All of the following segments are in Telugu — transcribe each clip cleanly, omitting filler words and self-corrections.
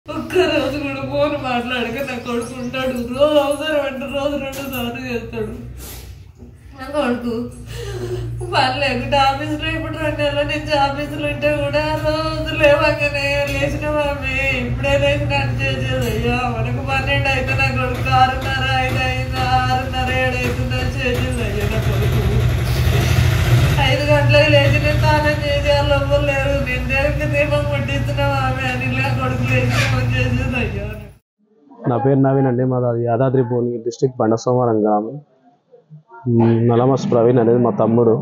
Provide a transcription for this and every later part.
ఒక్కరోజు కూడా ఫోన్ మాట్లాడక నా కొడుకు ఉంటాడు. రోజు అవసరం అంటే రోజు 2 సార్లు చేస్తాడు. నా కొడుకు పని లేకుండా ఆఫీసులో ఇప్పుడు 2 నెలల నుంచి ఆఫీసులో ఉంటే కూడా రోజు లేవగానే లేచిన మామే ఇప్పుడే లేచి నన్ను చేసేది. అయ్యా మనకు 12 అయితే నా కొడుకు 6:30 5 అయింది, 6:30 7 అవుతుందని చేసేది. అయ్యా నా కొడుకు 5 గంటలకు లేచి నేను స్నానం చేసి వాళ్ళు ఎవ్వరు లేరు, నేను దేవుడికి దీపం కొట్టిస్తున్నా మామే అని ఇలా కొడుకు లేచి ఫోన్ చేసేది. అయ్యా నా పేరు నవీన్ అండి. మాది యాదాద్రి భువనగిరి డిస్టిక్ బండసోమవారం గ్రామం. నలమస్ ప్రవీణ్ అనేది మా తమ్ముడు.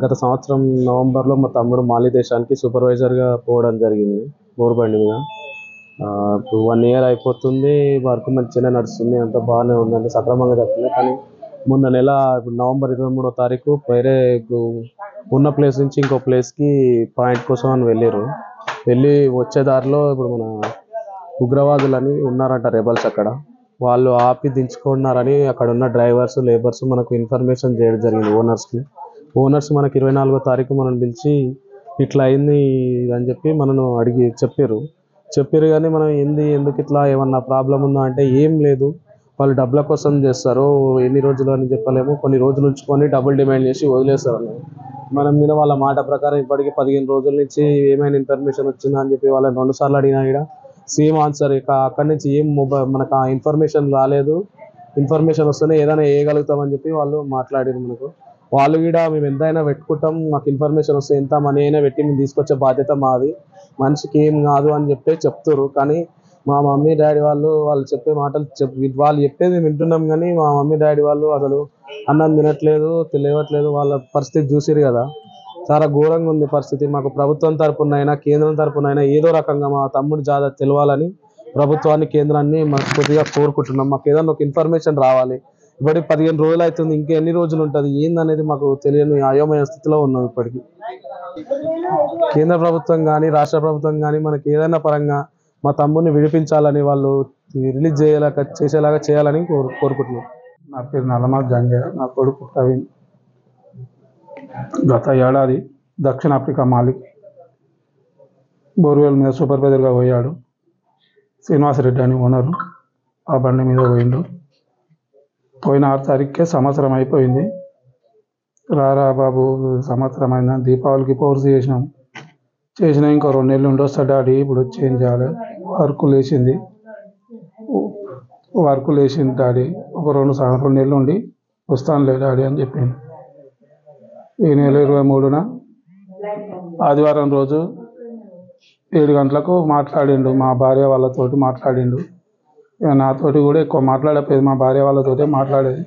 గత సంవత్సరం నవంబర్లో మా తమ్ముడు మాలి దేశానికి సూపర్వైజర్గా పోవడం జరిగింది బోర్ బండి మీద. ఇప్పుడు 1 year అయిపోతుంది. వర్క్ మంచిగానే నడుస్తుంది, అంత బాగానే ఉందండి, సక్రమంగా జరుగుతుంది. కానీ మొన్న నెల ఇప్పుడు నవంబర్ 23వ తారీఖు వేరే ఇప్పుడు ఉన్న ప్లేస్ నుంచి ఇంకో ప్లేస్కి పాయింట్ కోసం అని వెళ్ళి వచ్చే దారిలో ఇప్పుడు మన ఉగ్రవాదులని ఉన్నారంట, రెబల్స్. అక్కడ వాళ్ళు ఆపి దించుకున్నారని అక్కడ ఉన్న డ్రైవర్స్ లేబర్స్ మనకు ఇన్ఫర్మేషన్ చేయడం జరిగింది. ఓనర్స్ మనకు 24వ తారీఖు మనం పిలిచి ఇట్లా అయింది అని చెప్పి మనను అడిగి చెప్పారు. కానీ మనం ఎందుకు ఇట్లా ఏమన్నా ప్రాబ్లం ఉందా అంటే ఏం లేదు, వాళ్ళు డబ్బుల కోసం చేస్తారు, ఎన్ని రోజులు అని చెప్పలేము, కొన్ని రోజులు ఉంచుకొని డబుల్ డిమాండ్ చేసి వదిలేస్తారు అన్నారు. మనం మీద వాళ్ళ మాట ప్రకారం ఇప్పటికీ 15 రోజుల నుంచి ఏమైనా ఇన్ఫర్మేషన్ వచ్చిందా అని చెప్పి వాళ్ళని 2 సార్లు అడిగినా కూడా సేమ్ ఆన్సర్. అక్కడి నుంచి ఏం మనకు ఆ ఇన్ఫర్మేషన్ రాలేదు, ఇన్ఫర్మేషన్ వస్తేనే ఏదైనా వేయగలుగుతామని చెప్పి వాళ్ళు మాట్లాడారు మనకు. వాళ్ళు కూడా మేము ఎంతైనా పెట్టుకుంటాం, మాకు ఇన్ఫర్మేషన్ వస్తే ఎంత మనీ అయినా పెట్టి మేము తీసుకొచ్చే బాధ్యత మాది, మనిషికి ఏం కాదు అని చెప్తారు. కానీ మా మమ్మీ డాడీ వాళ్ళు చెప్పే మాటలు వాళ్ళు చెప్పేది వింటున్నాం, కానీ మా మమ్మీ డాడీ వాళ్ళు అసలు అన్నం తినట్లేదు, తెలియట్లేదు. వాళ్ళ పరిస్థితి చూసిరు కదా, చాలా ఘోరంగా ఉంది పరిస్థితి. మాకు ప్రభుత్వం తరపునైనా కేంద్రం తరపునైనా ఏదో రకంగా మా తమ్ముడు జాగ్రత్త తెలవాలని ప్రభుత్వాన్ని కేంద్రాన్ని మనస్ఫూర్తిగా కోరుకుంటున్నాం. మాకు ఏదైనా ఒక ఇన్ఫర్మేషన్ రావాలి. ఇప్పటికి 15 రోజులు అవుతుంది, ఇంకా ఎన్ని రోజులు ఉంటుంది ఏందనేది మాకు తెలియని అయోమయ స్థితిలో ఉన్నాం. ఇప్పటికీ కేంద్ర ప్రభుత్వం కానీ రాష్ట్ర ప్రభుత్వం కానీ మనకి ఏదైనా పరంగా మా తమ్ముడిని విడిపించాలని, వాళ్ళు రిలీజ్ చేసేలాగా చేయాలని కోరుకుంటున్నాం. నా పేరు నల్లమస్ జంగయ్య, నా కొడుకు ప్రవీణ్. గత ఏడాది దక్షిణాఫ్రికా మాలిక్ బోర్వెల్ మీద సూపర్వైజర్గా పోయాడు. శ్రీనివాసరెడ్డి అని ఓనరు ఆ బండి మీద పోయిన 6 తారీఖుకే సంవత్సరం అయిపోయింది. రారా బాబు సంవత్సరం అయిందని దీపావళికి ఫోర్స్ చేసినా ఇంకో 2 నెలలు ఉండొస్తా డాడీ, ఇప్పుడు వచ్చి ఏం చేయాలి, వర్క్ లేచింది డాడీ, ఒక 2 నెలలు ఉండి వస్తానులే డాడీ అని చెప్పింది. ఈ నెల 23న ఆదివారం రోజు 7 గంటలకు మాట్లాడిండు, మా భార్య వాళ్ళతోటి మాట్లాడిండు. నాతోటి కూడా ఎక్కువ మాట్లాడకపోయేది, మా భార్య వాళ్ళతోటే మాట్లాడేది.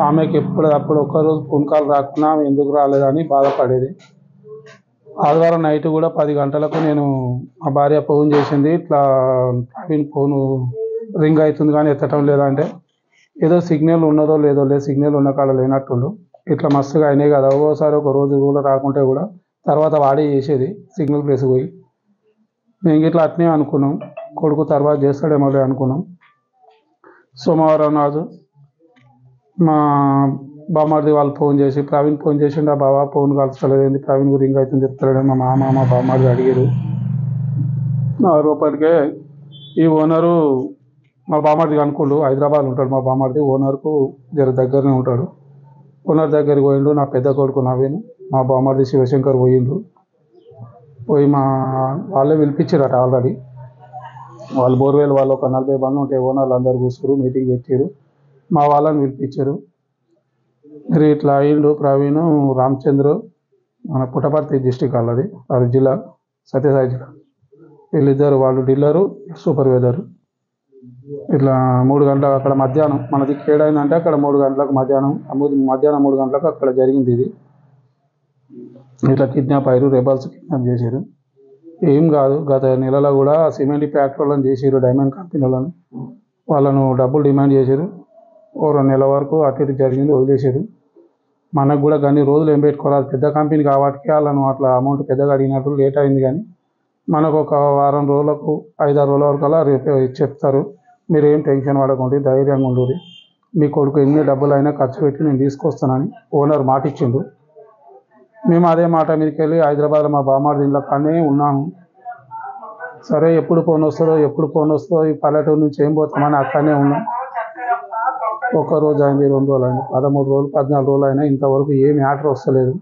ఆమెకి ఎప్పుడప్పుడు ఒక్కరోజు ఫోన్ కాల్ రాకున్నా ఆమె ఎందుకు రాలేదని బాధపడేది. ఆదివారం నైట్ కూడా 10 గంటలకు నేను మా భార్య ఫోన్ చేసింది, ఇట్లా ప్రవీణ్ ఫోను రింగ్ అవుతుంది కానీ ఎత్తటం లేదంటే ఏదో సిగ్నల్ ఉన్నదో లేదో సిగ్నల్ ఉన్న కాడ లేనట్టుండు, ఇట్లా మస్తుగా అయినాయి కదా. ఒక్కోసారి ఒక రోజు కూడా రాకుంటే కూడా తర్వాత వాడే చేసేది సిగ్నల్ ప్లేస్ పోయి. మేము ఇట్లా అట్నే అనుకున్నాం, కొడుకు తర్వాత చేస్తాడేమో అనుకున్నాం. సోమవారం నాడు మా బామ్మర్ది వాళ్ళు ఫోన్ చేసి ప్రవీణ్ ఫోన్ చేసిండు, ఆ బావ ఫోన్ కలుస్తలేదు, ప్రవీణ్ రింగ్ అవుతుంది చెప్తాడు. మా మామ మా బామ్మర్ది అడిగారు. రూపాయలకే ఈ ఓనరు మా బామ్మర్ది అనుకోండు, హైదరాబాద్ ఉంటాడు మా బామ్మర్ది, ఓనర్కు దగ్గరనే ఉంటాడు. ఓనర్ దగ్గరికి పోయిండు. నా పెద్ద కొడుకు నవీన్, మా బామ్మర్ది శివశంకర్ పోయి వాళ్ళే పిలిపించారట. ఆల్రెడీ వాళ్ళు బోర్వేల్ వాళ్ళు ఒక 40 బండ్లు ఉంటాయి, ఓనర్లు అందరు కూర్చురు, మీటింగ్ పెట్టారు, మా వాళ్ళని పిలిపించారు. మరి ఇట్లా అయిండు ప్రవీణ్ రామచంద్ర, మన పుట్టపర్తి డిస్టిక్ వాళ్ళది, అది జిల్లా సత్యసాయి జిల్లా. వీళ్ళిద్దరు, వాళ్ళు డీలరు సూపర్వైజరు. ఇట్లా 3 గంటలకు అక్కడ మధ్యాహ్నం, మనది ఏడైందంటే అక్కడ 3 గంటలకు మధ్యాహ్నం 3 గంటలకు అక్కడ జరిగింది. ఇది ఇట్లా కిడ్నాప్ అయ్యారు, రెబల్స్ కిడ్నాప్ చేశారు. ఏం కాదు, గత నెలలో కూడా సిమెంట్ ఫ్యాక్టరీలను చేసారు, డైమండ్ కంపెనీ వాళ్ళను డబ్బులు డిమాండ్ చేశారు. ఓ 2 నెలల వరకు అటు ఇటు జరిగింది, వదిలేశారు. మనకు కూడా కానీ రోజులు ఏం పెట్టుకోరాదు, పెద్ద కంపెనీ కాబట్టి వాళ్ళను అట్లా అమౌంట్ పెద్దగా అడిగినట్టు లేట్ అయింది. కానీ మనకు ఒక వారం రోజులకు 5-6 రోజుల వరకు అలా రేపు చెప్తారు. మీరు ఏం టెన్షన్ పడకండి, ధైర్యంగా ఉండరు. మీ కొడుకు ఎన్ని డబ్బులు అయినా ఖర్చు పెట్టి నేను తీసుకొస్తానని ఓనర్ మాట ఇచ్చిండు. మేము అదే మాట మీదకి వెళ్ళి హైదరాబాద్లో మా బామ్మర్ది ఇంట్లో కానీ ఉన్నాము. సరే ఎప్పుడు ఫోన్ వస్తుందో ఈ పల్లెటూరు నుంచి ఏం పోతామని అక్కడనే ఉన్నాం. ఒక్క రోజు అయింది, 2 రోజులు అయింది, 13 రోజులు 14 రోజులు అయినా ఇంతవరకు ఏం మ్యాటర్ వస్తలేదు.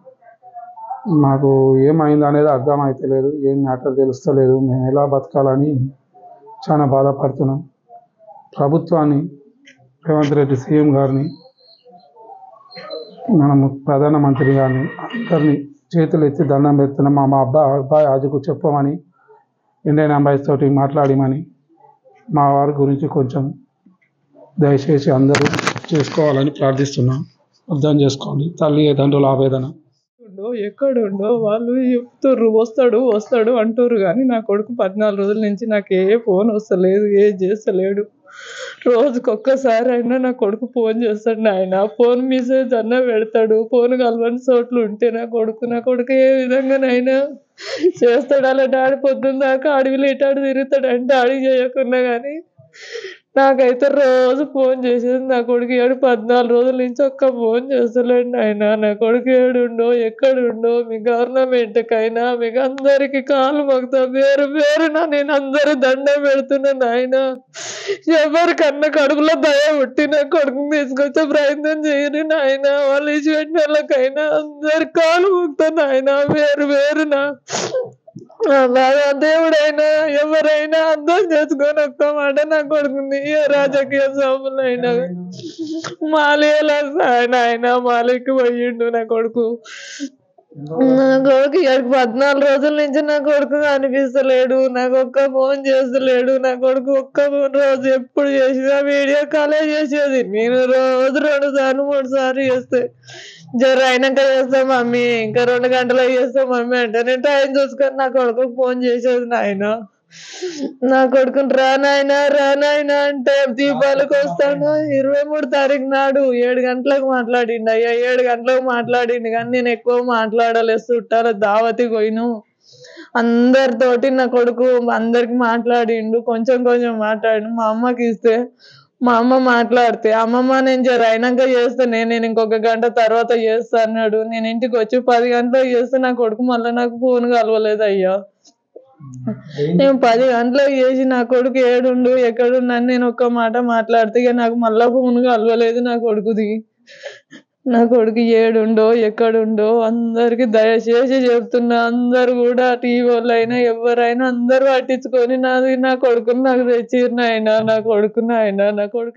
మాకు ఏమైంది అనేది అర్థం అవుతలేదు, ఏం మ్యాటర్ తెలుస్తలేదు. మేము ఎలా బతకాలని చాలా బాధపడుతున్నాం. ప్రభుత్వాన్ని, రేవంత్ రెడ్డి సీఎం గారిని, మనము ప్రధానమంత్రి గారిని అందరినీ చేతులు ఎత్తి దండం పెడుతున్నాం. మా అబ్బాయి ఆజుకు చెప్పమని, ఇండియన్ అంబాసిడర్ తోటి మాట్లాడమని, మా వారి గురించి కొంచెం దయచేసి అందరూ చేసుకోవాలని ప్రార్థిస్తున్నాం. అర్థం చేసుకోండి తల్లిదండ్రుల ఆవేదన. ఎక్కడుండో వాళ్ళు చెప్తుర్రు, వస్తాడు అంటుర్రు, కానీ నా కొడుకు 14 రోజుల నుంచి నాకు ఏ ఫోన్ వస్తలేదు, ఏ చేస్తలేడు. రోజుకొక్కసారి అయినా నా కొడుకు ఫోన్ చేస్తాడు. ఆయన ఫోన్ మెసేజ్ అన్నా పెడతాడు. ఫోన్ కలవని చోట్లు ఉంటే నా కొడుకు ఏ విధంగానైనా చేస్తాడు. అలా డాడీ పొద్దున్న దాకా అడవిలో ఇటాడు తిరుగుతాడు అంటే డాడీ చేయకున్నా కానీ నాకైతే రోజు ఫోన్ చేసేది. నా కొడుకు 14 రోజుల నుంచి ఒక్క ఫోన్ చేస్తలేండి ఆయన. నా కొడుకు ఏడుండో ఎక్కడుండో మీ గవర్నమెంట్కైనా మీకు అందరికి కాలు మొక్తా పేరున నేను అందరూ దండం పెడుతున్నాను ఆయన. ఎవరికన్నా కడుపులో దయ పుట్టి నా కొడుకుని తీసుకొచ్చే ప్రయత్నం చేయరు నాయన. వాళ్ళు ఇచ్చి పెట్టిన వాళ్ళకైనా అందరి కాలు మొక్తాను ఆయన పేరున. అలాగా దేవుడైనా ఎవరైనా అర్థం చేసుకొని ఒక్క మాట నా కొడుకుని రాజకీయ సభలైనా మాలియలా ఆయన మాలికి పోయిండు నా కొడుకు. నా కొడుకు 14 రోజుల నుంచి నా కొడుకు కనిపిస్తలేడు. నాకు ఒక్క ఫోన్ చేస్తలేడు. నా కొడుకు ఒక్క రోజు ఎప్పుడు చేసినా వీడియో కాలే చేసేది. నేను రోజు 2 సార్లు 3 సార్లు చేస్తే జర అయినాక చేస్తాం మమ్మీ, ఇంకా 2 గంటలకు చేస్తాం మమ్మీ అంటే నేను టైం చూసుకొని నా కొడుకు ఫోన్ చేసేది. నాయన నా కొడుకుని రానాయనా అంటే దీపాలకు వస్తాను. 23 తారీఖు నాడు 7 గంటలకు మాట్లాడిండు. అయ్యా 7 గంటలకు మాట్లాడిండు కానీ నేను ఎక్కువ మాట్లాడలేదు. చుట్టాల దావతి పోయిను అందరితోటి. నా కొడుకు అందరికి మాట్లాడిండు, కొంచెం మాట్లాడిండు. మా అమ్మకి ఇస్తే మా అమ్మ మాట్లాడితే అమ్మమ్మ నేను జర అయినాక చేస్తా, నేను ఇంకొక గంట తర్వాత చేస్తా అన్నాడు. నేను ఇంటికి వచ్చి 10 గంటలకు చేస్తే నా కొడుకు మళ్ళీ నాకు ఫోన్ కలవలేదు అయ్యా. నేను 10 గంటలకు చేసి నా కొడుకు ఏడుండు ఎక్కడున్నాను నేను ఒక్క మాట మాట్లాడితే ఇక నాకు మళ్ళా ఫోన్ కలవలేదు నా కొడుకుది. నా కొడుకు ఏడుండో ఎక్కడుండో అందరికి దయచేసి చెప్తున్నా. అందరు కూడా టీవీ వాళ్ళైనా ఎవరైనా అందరు పట్టించుకొని నా కొడుకుని నాకు తెచ్చిర్రు నాయన. నా కొడుకు